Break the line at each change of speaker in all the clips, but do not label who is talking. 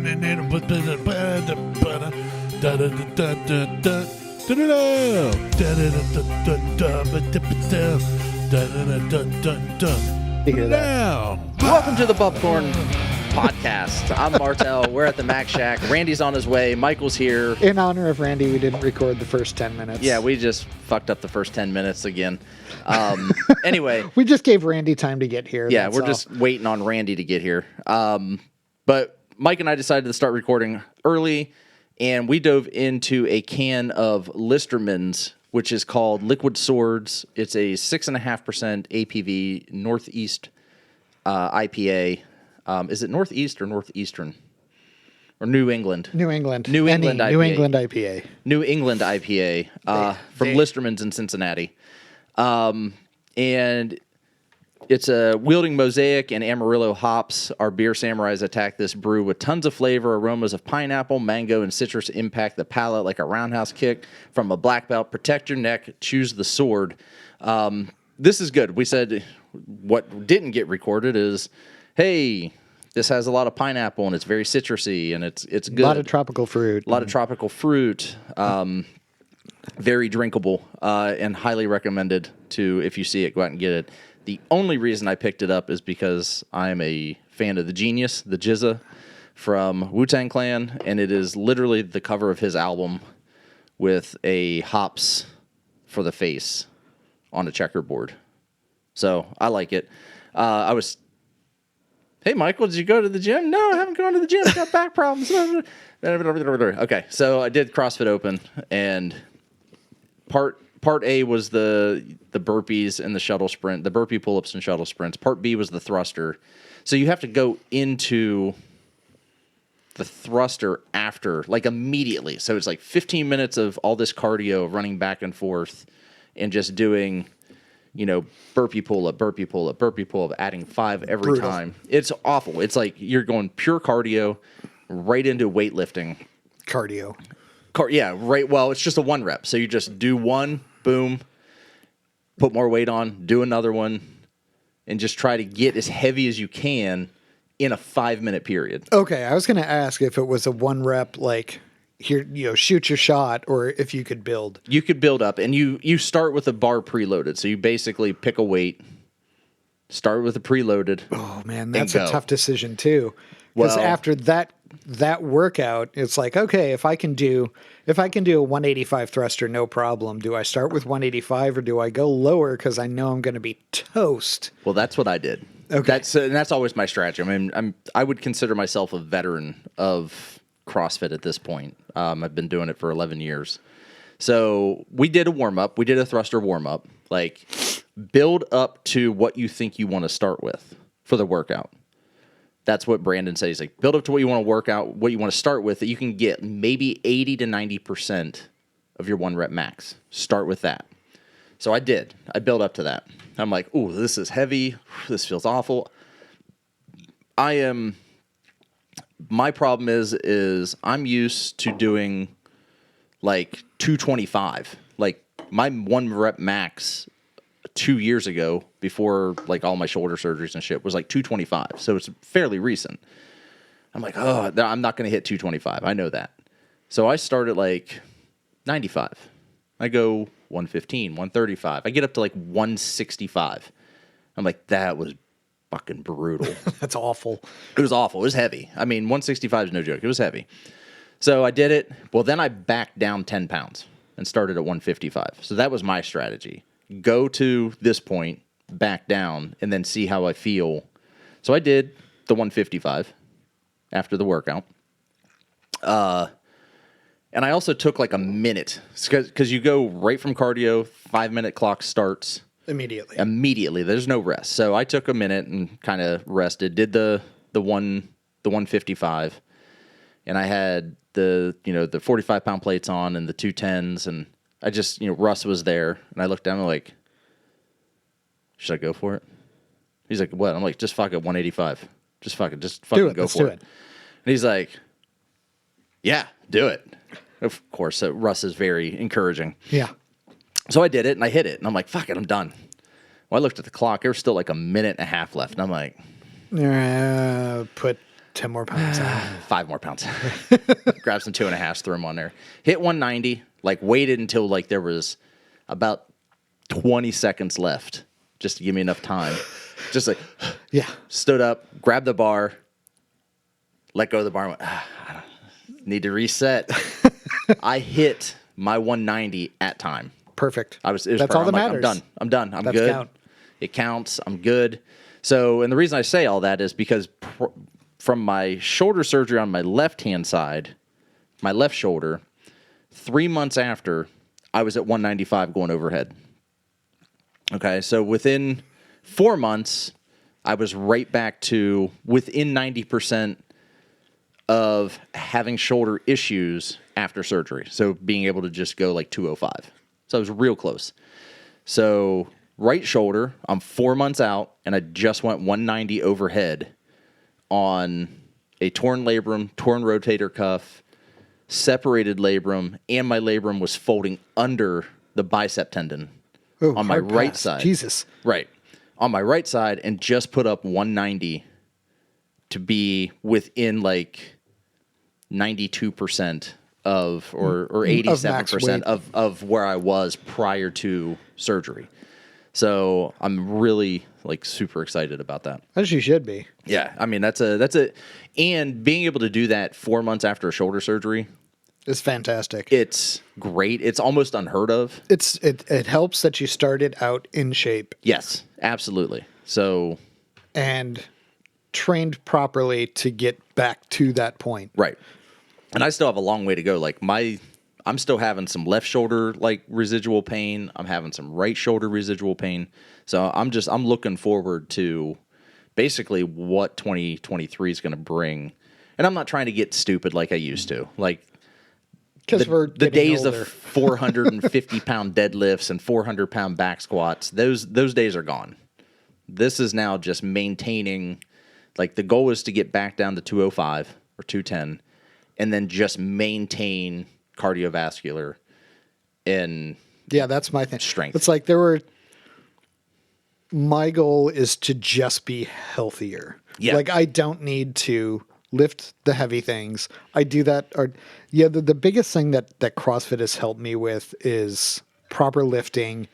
Welcome to the Popcorn Podcast. I'm Martelle. We're at the Mac Shack. Randy's on his way. Michael's here.
In honor of Randy, we didn't record the first 10 minutes.
Yeah, we just fucked up the first 10 minutes again. Anyway.
We just gave Randy time to get here.
Yeah, we're just waiting on Randy to get here. But Mike and I decided to start recording early, and we dove into a can of Listermans, which is called Liquid Swords. It's a 6.5% APV Northeast IPA. Is it Northeast or Northeastern? Or New England?
New England.
New England IPA.
New England IPA.
New England IPA from Listermans in Cincinnati. And it's a wielding Mosaic and Amarillo hops. Our beer samurais attack this brew with tons of flavor. Aromas of pineapple, mango, and citrus impact the palate like a roundhouse kick from a black belt. Protect your neck. Choose the sword. This is good. We said what didn't get recorded is, hey, this has a lot of pineapple and it's very citrusy and it's good.
A lot of tropical fruit.
A lot of tropical fruit. Very drinkable and highly recommended to, if you see it, go out and get it. The only reason I picked it up is because I'm a fan of the Genius, the GZA from Wu-Tang Clan, and it is literally the cover of his album with a hops for the face on a checkerboard. So I like it. Hey, Michael, did you go to the gym? No, I haven't gone to the gym. I got back problems. Okay, so I did CrossFit Open, and Part A was the burpees and the shuttle sprint, the burpee pull-ups and shuttle sprints. Part B was the thruster. So you have to go into the thruster after, like immediately. So it's like 15 minutes of all this cardio, running back and forth, and just doing, burpee pull-up, burpee pull-up, burpee pull-up, adding 5 every time. It's awful. It's like you're going pure cardio right into weightlifting.
Cardio.
Yeah, right. Well, it's just a 1 rep. So you just do one, boom, put more weight on, do another one, and just try to get as heavy as you can in a 5-minute period.
Okay, I was going to ask if it was a 1 rep, like, here, shoot your shot, or if you could build.
You could build up, and you start with a bar preloaded. So you basically pick a weight, start with a preloaded.
Oh, man, that's a tough decision, too. Because after that workout, it's like, okay, if I can do a 185 thruster, no problem. Do I start with 185 or do I go lower because I know I'm going to be toast?
Well, that's what I did.
Okay,
that's always my strategy. I mean, I would consider myself a veteran of CrossFit at this point. I've been doing it for 11 years. So we did a warm up. We did a thruster warm up. Like, build up to what you think you want to start with for the workout. That's what Brandon says. Like, build up to what you want to work out, what you want to start with, that you can get maybe 80 to 90% of your 1 rep max. Start with that. So I did. I built up to that. I'm like, ooh, this is heavy. This feels awful. My problem is I'm used to doing like 225. Like, my 1 rep max 2 years ago, before like all my shoulder surgeries and shit, was like 225. So it's fairly recent. I'm like, oh, I'm not going to hit 225. I know that. So I start at like 95. I go 115, 135. I get up to like 165. I'm like, that was fucking brutal.
That's awful.
It was awful. It was heavy. I mean, 165 is no joke. It was heavy. So I did it. Well, then I backed down 10 pounds and started at 155. So that was my strategy. Go to this point, back down, and then see how I feel. So I did the 155 after the workout. And I also took like a minute, because you go right from cardio, 5-minute clock starts. Immediately. There's no rest. So I took a minute and kind of rested, did the 155, and I had the 45-pound plates on and the 210s, and I just, Russ was there, and I looked down and I'm like, should I go for it? He's like, what? I'm like, just fuck it, 185. Just fucking go for it. And he's like, yeah, do it. Of course, Russ is very encouraging.
Yeah.
So I did it, and I hit it, and I'm like, fuck it, I'm done. Well, I looked at the clock. There was still like a minute and a half left, and I'm like,
10 more pounds.
5 more pounds. Grab some 2.5s, throw them on there. Hit 190, like waited until like there was about 20 seconds left just to give me enough time. Just like,
yeah.
Stood up, grabbed the bar, let go of the bar, and went, I don't need to reset. I hit my 190 at time.
Perfect.
It was
That's all that matters.
I'm done. I'm
That's
good.
count.
It counts. I'm good. So, and the reason I say all that is because from my shoulder surgery on my left-hand side, my left shoulder, 3 months after, I was at 195 going overhead. Okay, so within 4 months, I was right back to within 90% of having shoulder issues after surgery. So being able to just go like 205. So I was real close. So right shoulder, I'm 4 months out, and I just went 190 overhead on a torn labrum, torn rotator cuff, separated labrum, and my labrum was folding under the bicep tendon on my right side.
Jesus.
Right. On my right side, and just put up 190 to be within like 92% of, or 87% of where I was prior to surgery. So I'm really like super excited about that.
As you should be.
Yeah. I mean, that's a, and being able to do that 4 months after a shoulder surgery,
it's fantastic.
it's great. It's almost unheard of.
It helps that you started out in shape.
Yes, absolutely. So,
and trained properly to get back to that point.
right. And I still have a long way to go. Like I'm still having some left shoulder like residual pain. I'm having some right shoulder residual pain. So I'm looking forward to basically what 2023 is going to bring. And I'm not trying to get stupid like I used to. Like the days
older.
of 450 pound deadlifts and 400 pound back squats, those days are gone. This is now just maintaining, like the goal is to get back down to 205 or 210 and then just maintain cardiovascular and
that's my thing.
Strength.
It's like my goal is to just be healthier.
Yeah.
Like I don't need to lift the heavy things. I do that. The biggest thing that CrossFit has helped me with is proper lifting,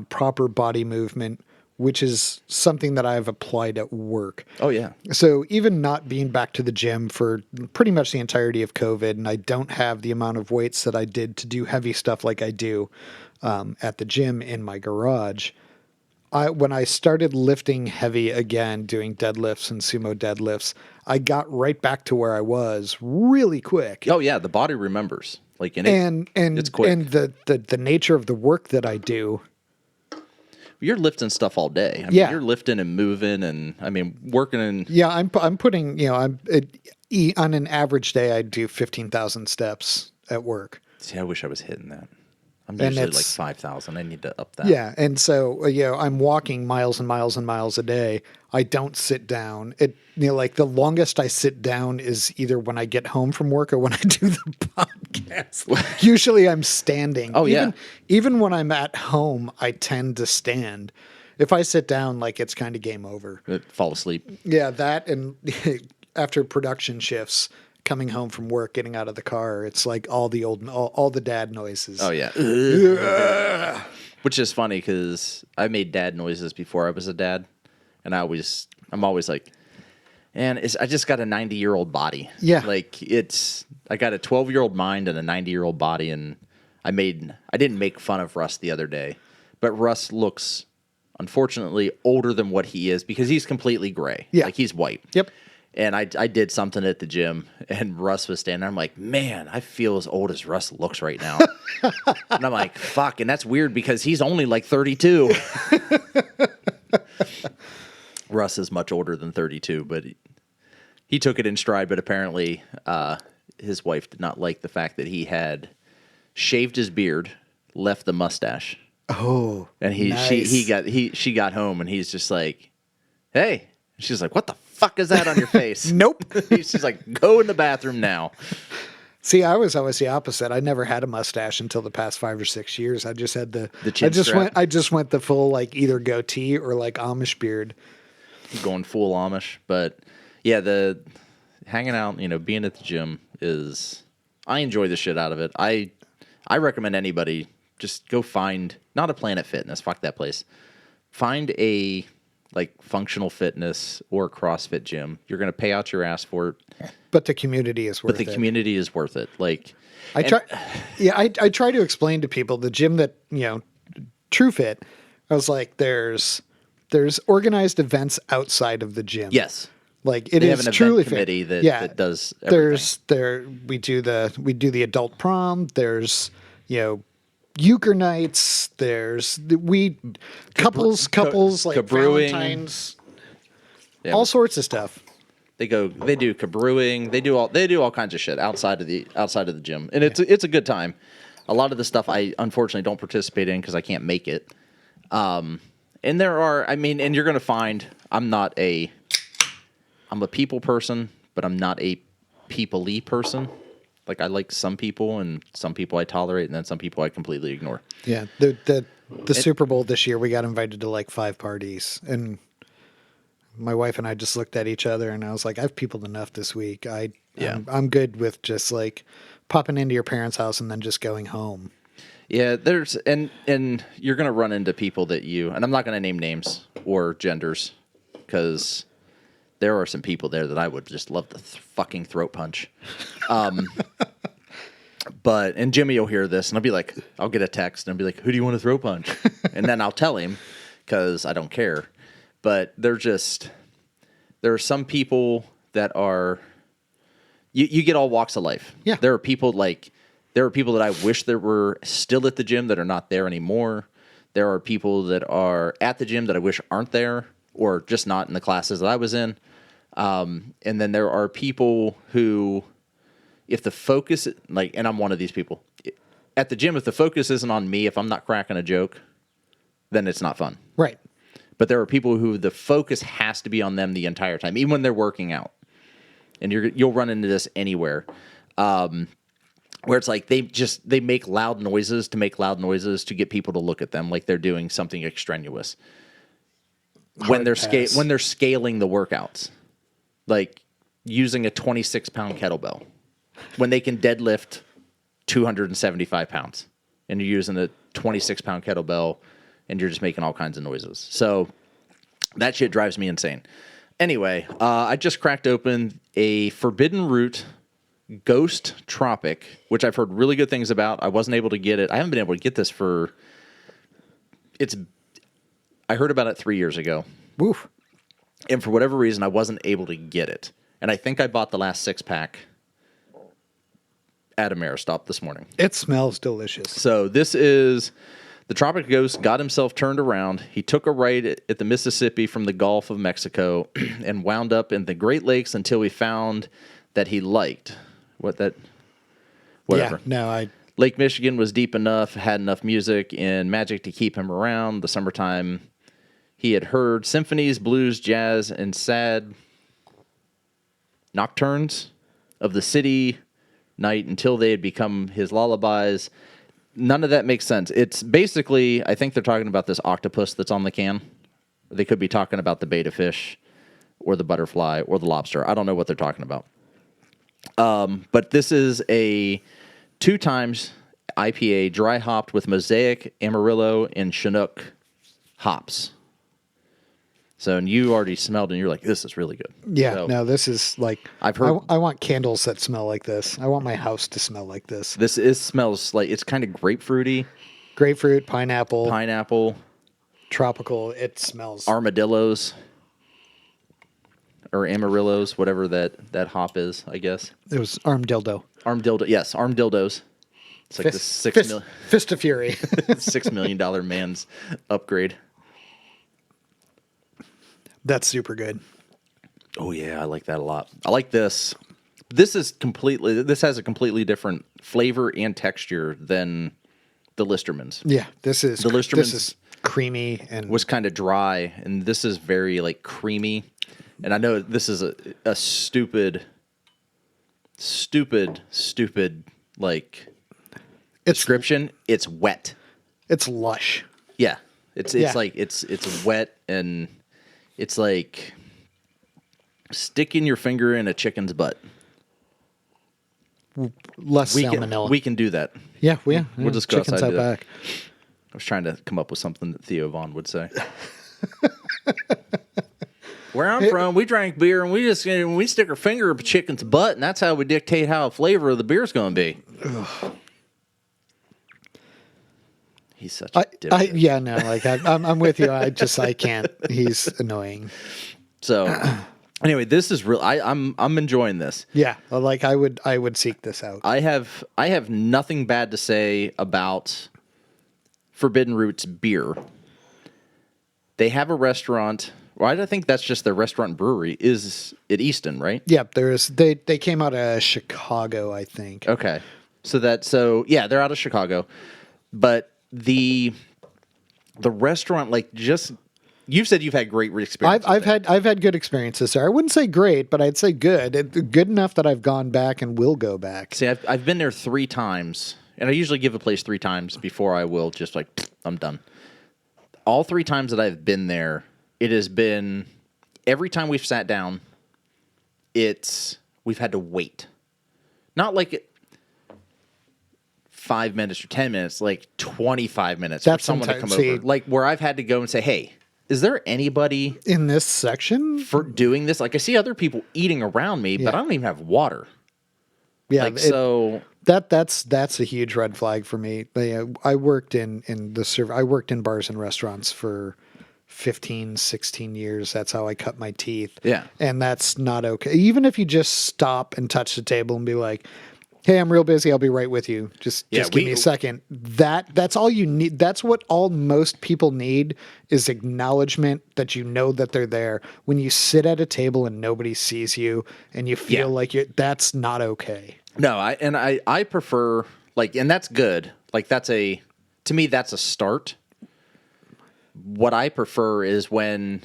proper body movement, which is something that I've applied at work.
Oh, yeah.
So even not being back to the gym for pretty much the entirety of COVID, and I don't have the amount of weights that I did to do heavy stuff like I do at the gym in my garage, when I started lifting heavy again, doing deadlifts and sumo deadlifts, I got right back to where I was really quick.
Oh, yeah. The body remembers. Like, it's quick.
And the nature of the work that I do.
You're lifting stuff all day. I mean, you're lifting and moving, and I mean, working in.
Yeah, I'm putting. On an average day, I do 15,000 steps at work.
See, I wish I was hitting that. I'm usually like 5,000. I need to up that.
Yeah, and so I'm walking miles and miles and miles a day. I don't sit down. Like the longest I sit down is either when I get home from work or when I do the podcast. Usually I'm standing.
Oh, yeah.
Even when I'm at home, I tend to stand. If I sit down, like it's kind of game over.
Fall asleep.
Yeah, that and after production shifts, coming home from work, getting out of the car, it's like all the dad noises.
Oh, yeah. Which is funny because I made dad noises before I was a dad. And I'm always like, man, I just got a 90-year-old body.
Yeah.
Like I got a 12-year-old mind and a 90-year-old body. And I didn't make fun of Russ the other day, but Russ looks, unfortunately, older than what he is because he's completely gray.
Yeah.
Like he's white.
Yep.
And I did something at the gym, and Russ was standing there. I'm like, man, I feel as old as Russ looks right now. And I'm like, fuck. And that's weird because he's only like 32. Russ is much older than 32, but he took it in stride. But apparently his wife did not like the fact that he had shaved his beard, left the mustache.
Oh,
and
nice.
she got home, and he's just like, hey. She's like, what the fuck is that on your face?
Nope.
She's like, go in the bathroom now.
See, I was always the opposite. I never had a mustache until the past 5 or 6 years. I just had the
chin strap.
I just went the full like either goatee or like Amish beard.
Going full Amish, but yeah, hanging out, being at the gym I enjoy the shit out of it. I recommend anybody just go find, not a Planet Fitness, fuck that place. Find a functional fitness or CrossFit gym. You're going to pay out your ass for it.
But the community is worth it.
But the community is worth it.
I try to explain to people the gym that, True Fit, I was like, there's organized events outside of the gym.
Yes.
It is truly
committee that does
everything. We do the adult prom. There's, euchre nights. There's couples like Valentine's, all sorts of stuff.
They do cabrewing. They do all kinds of shit outside of the gym, and it's a good time. A lot of the stuff I unfortunately don't participate in because I can't make it. And there are, and you're gonna find I'm a people person, but I'm not a people-y person. I like some people, and some people I tolerate, and then some people I completely ignore.
Yeah, the Super Bowl this year, we got invited to 5 parties, and my wife and I just looked at each other, and I was like, I've peopled enough this week. I'm good with just popping into your parents' house and then just going home.
Yeah, there's and you're gonna run into people that and I'm not gonna name names or genders because there are some people there that I would just love to fucking throat punch. And Jimmy will hear this, and I'll be like, I'll get a text, and I'll be like, who do you want to throat punch? And then I'll tell him because I don't care. But there are some people that are, you get all walks of life.
Yeah.
There are people that I wish that were still at the gym that are not there anymore. There are people that are at the gym that I wish aren't there or just not in the classes that I was in. And then there are people who, if the focus, and I'm one of these people, at the gym, if the focus isn't on me, if I'm not cracking a joke, then it's not fun.
Right.
But there are people who the focus has to be on them the entire time, even when they're working out. And you'll run into this anywhere, where it's they make loud noises to get people to look at them like they're doing something extraneous. When they're scaling the workouts, using a 26-pound kettlebell, when they can deadlift 275 pounds, and you're using a 26-pound kettlebell, and you're just making all kinds of noises. So that shit drives me insane. Anyway, I just cracked open a Forbidden Root Ghost Tropic, which I've heard really good things about. I wasn't able to get it. I haven't been able to get this I heard about it 3 years ago.
Woof.
And for whatever reason, I wasn't able to get it. And I think I bought the last 6-pack at Ameristop this morning.
It smells delicious.
So this is the Tropic Ghost got himself turned around. He took a right at the Mississippi from the Gulf of Mexico and wound up in the Great Lakes until he found that he liked whatever.
Yeah, no,
Lake Michigan was deep enough, had enough music and magic to keep him around. The summertime, he had heard symphonies, blues, jazz, and sad nocturnes of the city night until they had become his lullabies. None of that makes sense. It's basically, I think they're talking about this octopus that's on the can. They could be talking about the betta fish or the butterfly or the lobster. I don't know what they're talking about. But this is a 2 times IPA, dry hopped with Mosaic, Amarillo, and Chinook hops. So, and you already smelled, and you're like, "This is really good."
Yeah,
so,
no, this is
I've heard.
I want candles that smell like this. I want my house to smell like this.
Smells like it's kind of grapefruity.
Grapefruit, pineapple,
tropical.
It smells
armadillos or amarillos, whatever that hop is. I guess
it was armadillo.
Yes, armadillos. It's like
Fist of Fury.
$6 million man's upgrade.
That's super good.
Oh yeah, I like that a lot. I like this. This has a completely different flavor and texture than the Listermans.
Yeah, this is creamy and
was kind of dry, and this is very creamy. And I know this is a stupid description. It's wet.
It's lush.
Yeah. It's wet, and it's like Sticking your finger in a chicken's butt.
Less salmonella.
We can do that.
Yeah,
we'll just go
chickens
outside.
Out back.
I was trying to come up with something that Theo Vaughn would say. Where I'm from, we drank beer and we stick our finger up a chicken's butt, and that's how we dictate how the flavor of the beer's going to be. Ugh. He's such a dipshit.
I'm with you. I can't. He's annoying.
So, anyway, this is real. I'm enjoying this.
Yeah, I would seek this out.
I have nothing bad to say about Forbidden Roots beer. They have a restaurant. Well, I think that's just their restaurant and brewery. Is at Easton, right?
Yep. They came out of Chicago, I think.
Okay. So they're out of Chicago, but the restaurant, you've said you've had great experiences.
I've had good experiences there. I wouldn't say great, but I'd say good. Good enough that I've gone back and will go back.
See, I've been there 3 times, and I usually give a place 3 times before I will just I'm done. All 3 times that I've been there, it has been every time we've sat down, we've had to wait. Not 5 minutes or 10 minutes, 25 minutes for someone to come over. Where I've had to go and say, hey, is there anybody
in this section
for doing this? I see other people eating around me, but I don't even have water.
Yeah. That's a huge red flag for me. I worked in bars and restaurants for 15, 16 years. That's how I cut my teeth.
Yeah.
And that's not okay. Even if you just stop and touch the table and be like, hey, I'm real busy. I'll be right with you. Just give me a second. That's all you need. That's what most people need is acknowledgement that you know that they're there. When you sit at a table and nobody sees you and you feel that's not okay.
No, I prefer and that's good. To me, that's a start. What I prefer is when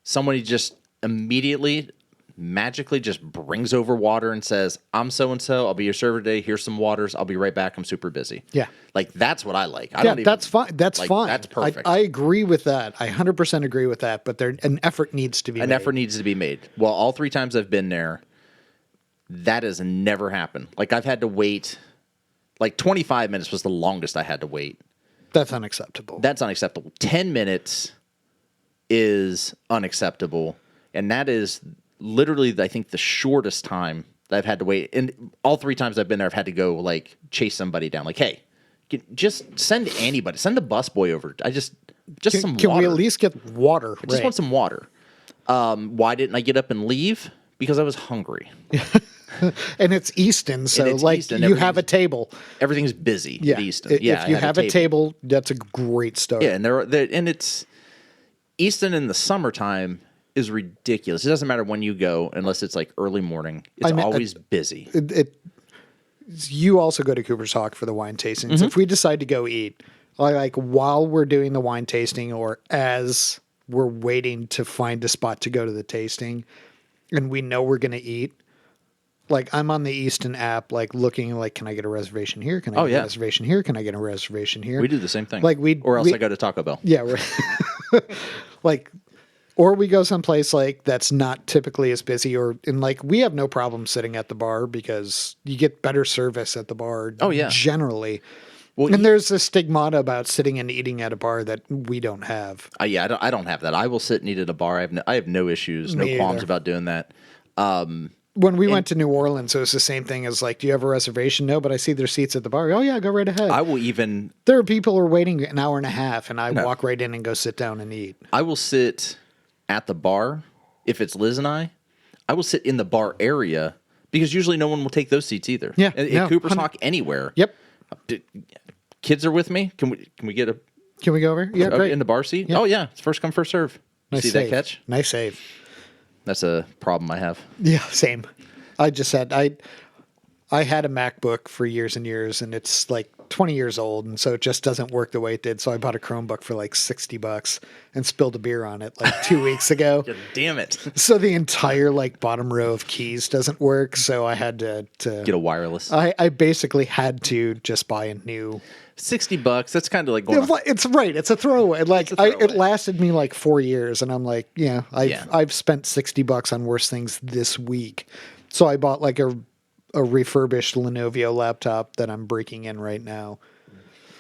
somebody just immediately magically just brings over water and says, I'm so-and-so, I'll be your server today, here's some waters, I'll be right back, I'm super busy.
Yeah.
That's what I like.
That's fine. That's fine.
That's perfect.
I agree with that. I 100% agree with that, but an effort needs to be made.
An effort needs to be made. Well, all 3 times I've been there, that has never happened. I've had to wait, 25 minutes was the longest I had to wait.
That's unacceptable.
10 minutes is unacceptable, and that is literally, I think, the shortest time that I've had to wait. And all 3 times I've been there, I've had to go chase somebody down. Hey, just send anybody, send the busboy over. Some water.
Can we at least get water?
I just want some water. Why didn't I get up and leave? Because I was hungry.
And it's Easton, so Easton. You have a table.
Everything's busy at Easton.
If you have a table, that's a great start.
Yeah, and it's Easton in the summertime is ridiculous. It doesn't matter when you go, unless it's early morning. It's always busy.
You also go to Cooper's Hawk for the wine tastings. Mm-hmm. If we decide to go eat, while we're doing the wine tasting or as we're waiting to find a spot to go to the tasting, and we know we're going to eat, I'm on the Easton app, looking, can I get a reservation here? Can I get a reservation here? Can I get a reservation here?
We do the same thing. Or else I go to Taco Bell.
Yeah. Or we go someplace that's not typically as busy, we have no problem sitting at the bar because you get better service at the bar.
Oh, yeah.
Generally. Well, and there's a stigmata about sitting and eating at a bar that we don't have.
I don't have that. I will sit and eat at a bar. I have no issues, no qualms about doing that.
When we went to New Orleans, it was the same thing as do you have a reservation? No, but I see there's seats at the bar. Oh yeah, go right ahead.
There
are people who are waiting an hour and a half, and I walk right in and go sit down and eat.
I will sit at the bar if it's Liz and I will sit in the bar area because usually no one will take those seats either.
Yeah,
at Cooper's Hawk anywhere.
Yep.
Kids are with me. Can we get a?
Can we go over? Yeah, great.
In the bar seat. Yep. Oh yeah, it's first come first serve.
Nice
See
save.
That catch?
Nice save.
That's a problem I have.
Yeah, same. I just said I had a MacBook for years and years, and it's like 20 years old, and so it just doesn't work the way it did. So I bought a Chromebook for like $60 and spilled a beer on it like 2 weeks ago.
God damn it.
So the entire like bottom row of keys doesn't work. So I had to
get a wireless.
I basically had to just buy a new.
$60. That's kind of like going.
It's right. It's a throwaway. Like it lasted me like 4 years, and I'm like, I've spent $60 on worse things this week. So I bought like a refurbished Lenovo laptop that I'm breaking in right now.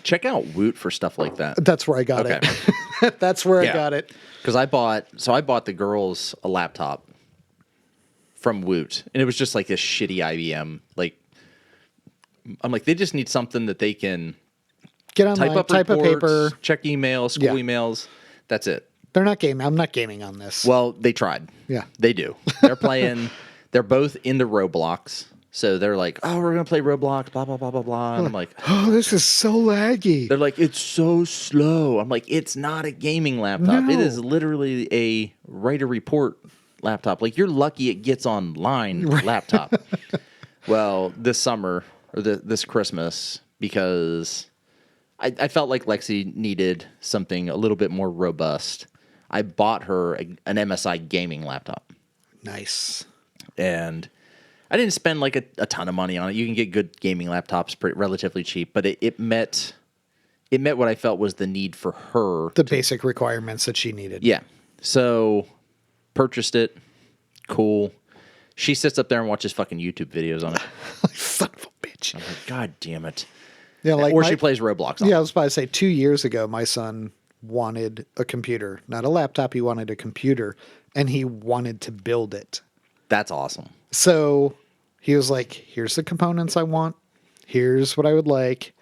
Check out Woot for stuff like that.
That's where I got it. That's where I got it.
Because I bought the girls a laptop from Woot, and it was just like this shitty IBM. Like, I'm like, they just need something that they can
get online, type up paper,
check emails, school emails. That's it.
They're not gaming. I'm not gaming on this.
Well, they tried.
Yeah,
they do. They're playing. They're both into Roblox. So they're like, oh, we're going to play Roblox, blah, blah, blah, blah, blah. And I'm like,
oh, this is so laggy.
They're like, it's so slow. I'm like, it's not a gaming laptop. No. It is literally a write a report laptop. Like, you're lucky it gets online laptop. Well, this summer, or this Christmas, because I felt like Lexi needed something a little bit more robust, I bought her an MSI gaming laptop.
Nice.
And I didn't spend like a ton of money on it. You can get good gaming laptops relatively cheap, but it met what I felt was the need for her.
The basic requirements that she needed.
Yeah. So purchased it. Cool. She sits up there and watches fucking YouTube videos on it.
Son of a bitch.
I'm like, God damn it.
Yeah, like
or she plays Roblox on it.
I was about to say 2 years ago, my son wanted a computer. Not a laptop, he wanted a computer, and he wanted to build it.
That's awesome.
So he was like, here's the components I want. Here's what I would like.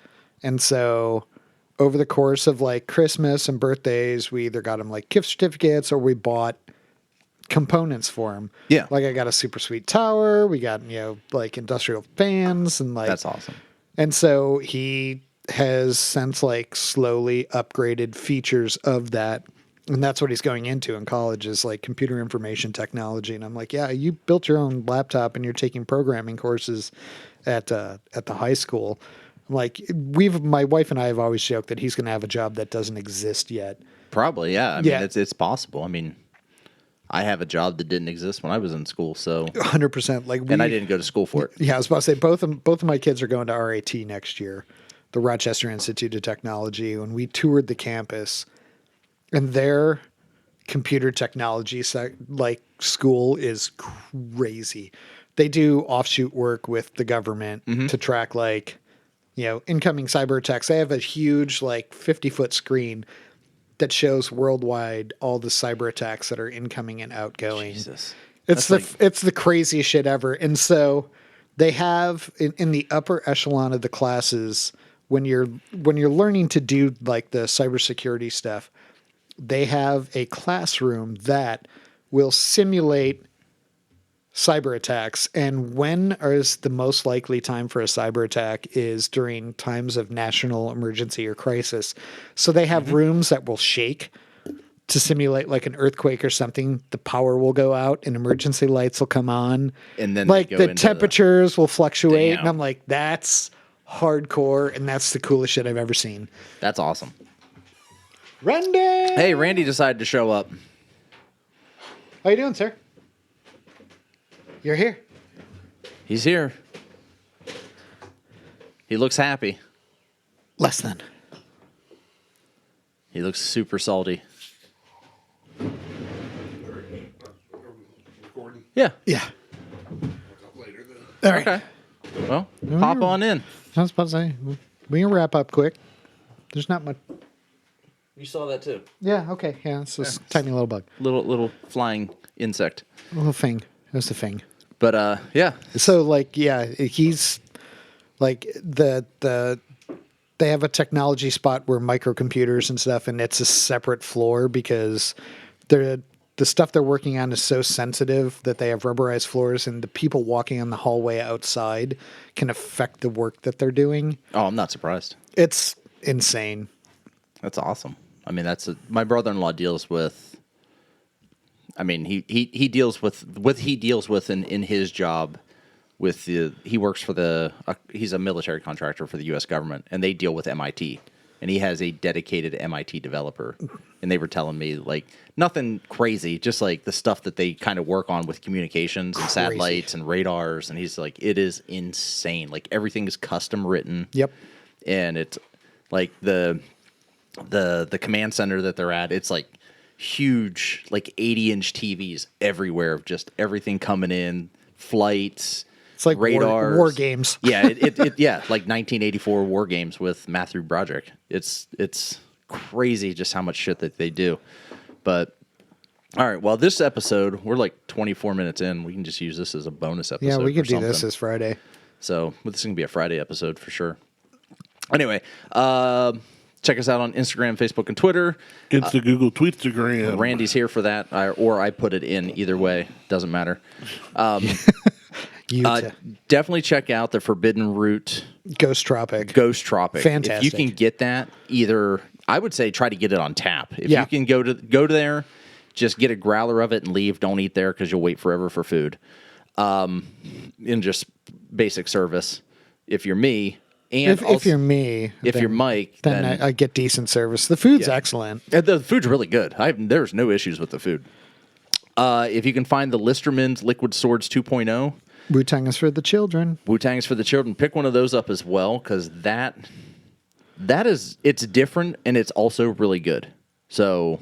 And so over the course of like Christmas and birthdays, we either got him like gift certificates or we bought components for him.
Yeah.
Like I got a super sweet tower. We got, like industrial fans and like.
That's awesome.
And so he has since like slowly upgraded features of that. And that's what he's going into in college is like computer information technology. And I'm like, yeah, you built your own laptop and you're taking programming courses at the high school. I'm like, my wife and I have always joked that he's going to have a job that doesn't exist yet.
Probably, yeah. I mean, it's possible. I mean, I have a job that didn't exist when I was in school, so
100%.
And I didn't go to school for it.
Yeah, I was about to say both of my kids are going to RAT next year, the Rochester Institute of Technology. When we toured the campus. And their computer technology school is crazy. They do offshoot work with the government to track incoming cyber attacks. They have a huge 50-foot screen that shows worldwide all the cyber attacks that are incoming and outgoing.
Jesus.
It's the craziest shit ever. And so they have in the upper echelon of the classes when you're learning to do like the cybersecurity stuff. They have a classroom that will simulate cyber attacks. And when is the most likely time for a cyber attack is during times of national emergency or crisis. So they have rooms that will shake to simulate like an earthquake or something. The power will go out and emergency lights will come on.
And then
like the temperatures will fluctuate.
Damn.
And I'm like, that's hardcore. And that's the coolest shit I've ever seen.
That's awesome.
Randy!
Hey, Randy decided to show up.
How you doing, sir? You're here.
He's here. He looks happy.
Less than.
He looks super salty.
Recording?
Yeah.
Yeah.
Later then.
All right.
Okay. Well, hop on in.
I was about to say, we can wrap up quick. There's not much.
You saw that too.
Yeah, okay. Yeah, it's just a tiny little bug.
Little flying insect.
A little thing. It was the thing.
But yeah.
So he's like they have a technology spot where microcomputers and stuff, and it's a separate floor because the stuff they're working on is so sensitive that they have rubberized floors, and the people walking on the hallway outside can affect the work that they're doing.
Oh, I'm not surprised.
It's insane.
That's awesome. I mean, my brother-in-law deals with. I mean, he deals with what he deals with in his job he works for he's a military contractor for the U.S. government, and they deal with MIT. And he has a dedicated MIT developer. And they were telling me, like, nothing crazy, just like the stuff that they kind of work on with communications and satellites and radars. And he's like, it is insane. Like, everything is custom written.
Yep.
And it's like the command center that they're at, it's like huge, like 80-inch TVs everywhere, just everything coming in, flights.
It's like
radars.
War games.
Yeah, yeah, like 1984 War Games with Matthew Broderick. It's crazy just how much shit that they do. But all right, well, this episode, we're like 24 minutes in. We can just use this as a bonus episode.
Yeah, we could do this as Friday.
So this is gonna be a Friday episode for sure. Anyway, check us out on Instagram, Facebook, and Twitter.
Google, Tweetstagram.
Randy's here for that, or I put it in. Either way, doesn't matter. Definitely check out the Forbidden Root
Ghost Tropic.
Fantastic. If you can get that, I would say try to get it on tap. If you can go to there, just get a growler of it and leave. Don't eat there because you'll wait forever for food. In just basic service. If you're me, and
if you're me,
if you're Mike,
then I get decent service. The food's excellent.
The food's really good. There's no issues with the food. If you can find the Listermans Liquid Swords 2.0.
Wu-Tang is for the children.
Wu-Tang is for the children. Pick one of those up as well, because it's different and it's also really good. So,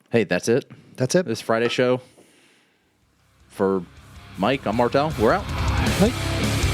hey, that's it.
That's it.
This Friday show. For Mike, I'm Martelle. We're out.
Bye.